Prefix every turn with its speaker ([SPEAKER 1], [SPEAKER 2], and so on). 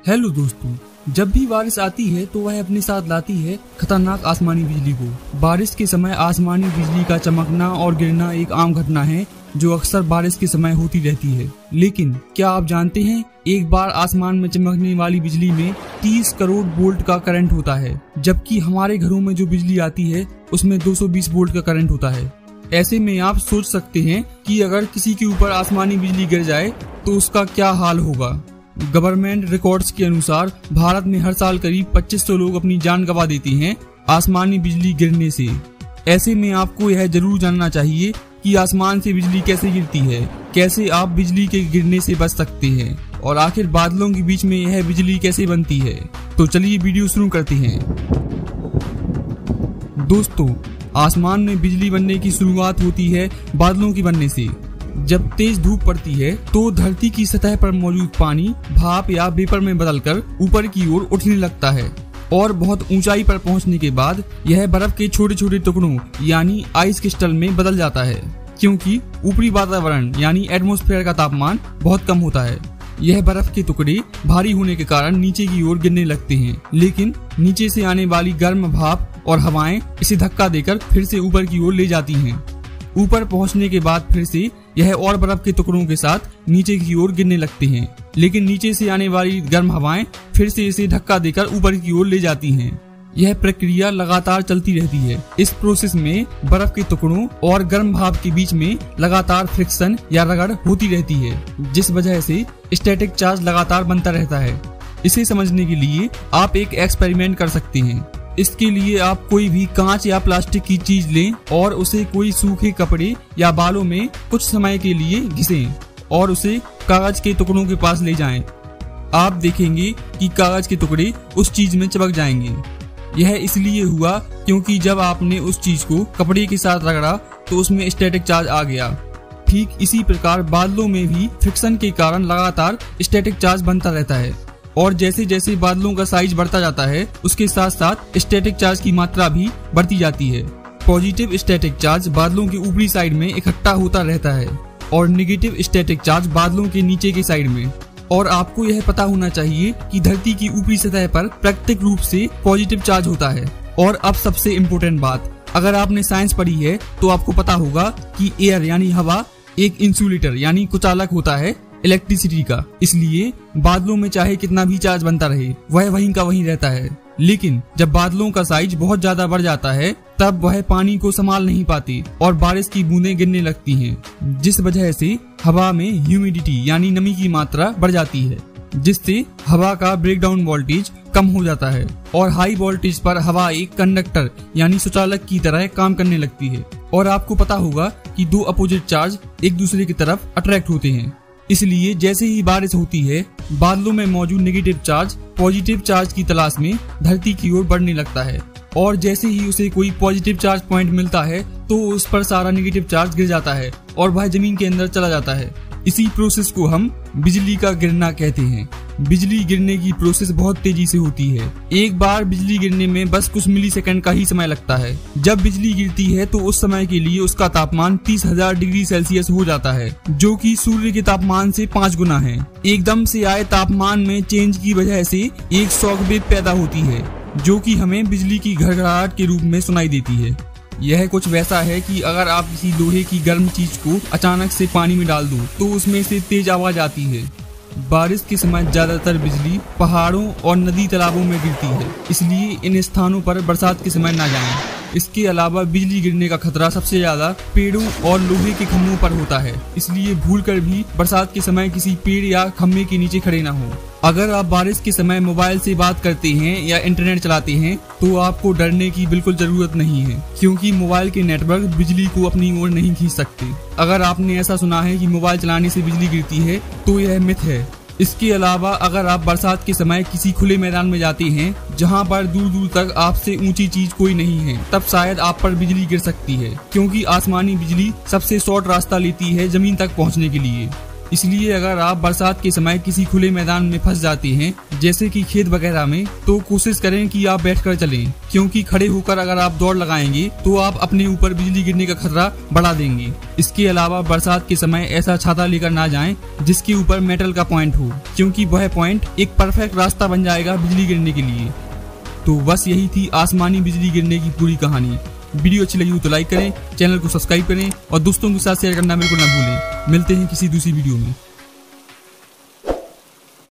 [SPEAKER 1] Hello दोस्तों, जब भी बारिश आती है तो वह अपने साथ लाती है खतरनाक आसमानी बिजली को। बारिश के समय आसमानी बिजली का चमकना और गिरना एक आम घटना है जो अक्सर बारिश के समय होती रहती है। लेकिन क्या आप जानते हैं, एक बार आसमान में चमकने वाली बिजली में 30 करोड़ वोल्ट का करंट होता है, जबकि हमारे घरों में जो बिजली आती है उसमें 220 वोल्ट का करंट होता है। ऐसे में आप सोच सकते हैं कि अगर किसी के ऊपर आसमानी बिजली गिर जाए तो उसका क्या हाल होगा। गवर्नमेंट रिकॉर्ड्स के अनुसार भारत में हर साल करीब 2500 लोग अपनी जान गंवा देते हैं आसमानी बिजली गिरने से। ऐसे में आपको यह जरूर जानना चाहिए कि आसमान से बिजली कैसे गिरती है, कैसे आप बिजली के गिरने से बच सकते हैं और आखिर बादलों के बीच में यह बिजली कैसे बनती है। तो चलिए वीडियो शुरू करते हैं। दोस्तों, आसमान में बिजली बनने की शुरुआत होती है बादलों के बनने से। जब तेज धूप पड़ती है तो धरती की सतह पर मौजूद पानी भाप या वेपर में बदलकर ऊपर की ओर उठने लगता है और बहुत ऊंचाई पर पहुंचने के बाद यह बर्फ के छोटे छोटे टुकड़ों यानी आइस क्रिस्टल में बदल जाता है, क्योंकि ऊपरी वातावरण यानी एटमॉस्फेयर का तापमान बहुत कम होता है। यह बर्फ के टुकड़े भारी होने के कारण नीचे की ओर गिरने लगते हैं, लेकिन नीचे से आने वाली गर्म भाप और हवाएं इसे धक्का देकर फिर से ऊपर की ओर ले जाती हैं। ऊपर पहुंचने के बाद फिर से यह और बर्फ के टुकड़ों के साथ नीचे की ओर गिरने लगते हैं, लेकिन नीचे से आने वाली गर्म हवाएं फिर से इसे धक्का देकर ऊपर की ओर ले जाती हैं। यह प्रक्रिया लगातार चलती रहती है। इस प्रोसेस में बर्फ के टुकड़ों और गर्म भाप के बीच में लगातार फ्रिक्शन या रगड़ होती रहती है, जिस वजह से स्टैटिक चार्ज लगातार बनता रहता है। इसे समझने के लिए आप एक एक्सपेरिमेंट कर सकते हैं। इसके लिए आप कोई भी कांच या प्लास्टिक की चीज लें और उसे कोई सूखे कपड़े या बालों में कुछ समय के लिए घिसें और उसे कागज के टुकड़ों के पास ले जाएं। आप देखेंगे कि कागज के टुकड़े उस चीज में चिपक जाएंगे। यह इसलिए हुआ क्योंकि जब आपने उस चीज को कपड़े के साथ रगड़ा तो उसमें स्टैटिक चार्ज आ गया। ठीक इसी प्रकार बादलों में भी फ्रिक्शन के कारण लगातार स्टैटिक चार्ज बनता रहता है और जैसे जैसे बादलों का साइज बढ़ता जाता है उसके साथ साथ स्टैटिक चार्ज की मात्रा भी बढ़ती जाती है। पॉजिटिव स्टैटिक चार्ज बादलों के ऊपरी साइड में इकट्ठा होता रहता है और नेगेटिव स्टैटिक चार्ज बादलों के नीचे के साइड में। और आपको यह पता होना चाहिए कि धरती की ऊपरी सतह पर प्राकृतिक रूप से पॉजिटिव चार्ज होता है। और अब सबसे इम्पोर्टेंट बात, अगर आपने साइंस पढ़ी है तो आपको पता होगा कि एयर यानी हवा एक इंसुलेटर यानी कुचालक होता है इलेक्ट्रिसिटी का। इसलिए बादलों में चाहे कितना भी चार्ज बनता रहे वह वहीं का वहीं रहता है, लेकिन जब बादलों का साइज बहुत ज्यादा बढ़ जाता है तब वह पानी को संभाल नहीं पाती और बारिश की बूंदें गिरने लगती हैं, जिस वजह से हवा में ह्यूमिडिटी यानी नमी की मात्रा बढ़ जाती है, जिससे हवा का ब्रेकडाउन वोल्टेज कम हो जाता है और हाई वोल्टेज पर हवा एक कंडक्टर यानी सुचालक की तरह काम करने लगती है। और आपको पता होगा कि दो अपोजिट चार्ज एक दूसरे की तरफ अट्रैक्ट होते हैं। इसलिए जैसे ही बारिश होती है बादलों में मौजूद नेगेटिव चार्ज पॉजिटिव चार्ज की तलाश में धरती की ओर बढ़ने लगता है और जैसे ही उसे कोई पॉजिटिव चार्ज पॉइंट मिलता है तो उस पर सारा नेगेटिव चार्ज गिर जाता है और वह जमीन के अंदर चला जाता है। इसी प्रोसेस को हम बिजली का गिरना कहते हैं। बिजली गिरने की प्रोसेस बहुत तेजी से होती है। एक बार बिजली गिरने में बस कुछ मिलीसेकंड का ही समय लगता है। जब बिजली गिरती है तो उस समय के लिए उसका तापमान 30,000 डिग्री सेल्सियस हो जाता है, जो कि सूर्य के तापमान से 5 गुना है। एकदम से आए तापमान में चेंज की वजह से एक शॉक वेव पैदा होती है, जो कि हमें बिजली की घड़घड़ाहट के रूप में सुनाई देती है। यह कुछ वैसा है कि अगर आप किसी लोहे की गर्म चीज को अचानक से पानी में डाल दो तो उसमें से तेज आवाज आती है। बारिश के समय ज्यादातर बिजली पहाड़ों और नदी तालाबों में गिरती है, इसलिए इन स्थानों पर बरसात के समय न जाएं। इसके अलावा बिजली गिरने का खतरा सबसे ज्यादा पेड़ों और लोहे के खंभों पर होता है, इसलिए भूलकर भी बरसात के समय किसी पेड़ या खंभे के नीचे खड़े न हो। अगर आप बारिश के समय मोबाइल से बात करते हैं या इंटरनेट चलाते हैं तो आपको डरने की बिल्कुल जरूरत नहीं है, क्योंकि मोबाइल के नेटवर्क बिजली को अपनी ओर नहीं खींच सकते। अगर आपने ऐसा सुना है कि मोबाइल चलाने से बिजली गिरती है तो यह मिथ है। इसके अलावा अगर आप बरसात के समय किसी खुले मैदान में जाते हैं जहां पर दूर दूर तक आपसे ऊंची चीज कोई नहीं है, तब शायद आप पर बिजली गिर सकती है, क्योंकि आसमानी बिजली सबसे शॉर्ट रास्ता लेती है जमीन तक पहुंचने के लिए। इसलिए अगर आप बरसात के समय किसी खुले मैदान में फंस जाते हैं, जैसे कि खेत वगैरह में, तो कोशिश करें कि आप बैठकर चलें, क्योंकि खड़े होकर अगर आप दौड़ लगाएंगे तो आप अपने ऊपर बिजली गिरने का खतरा बढ़ा देंगे। इसके अलावा बरसात के समय ऐसा छाता लेकर ना जाएं जिसके ऊपर मेटल का पॉइंट हो, क्योंकि वह पॉइंट एक परफेक्ट रास्ता बन जाएगा बिजली गिरने के लिए। तो बस यही थी आसमानी बिजली गिरने की पूरी कहानी। वीडियो अच्छी लगी हो तो लाइक करें, चैनल को सब्सक्राइब करें और दोस्तों के साथ शेयर करना बिल्कुल ना भूलें। मिलते हैं किसी दूसरी वीडियो में।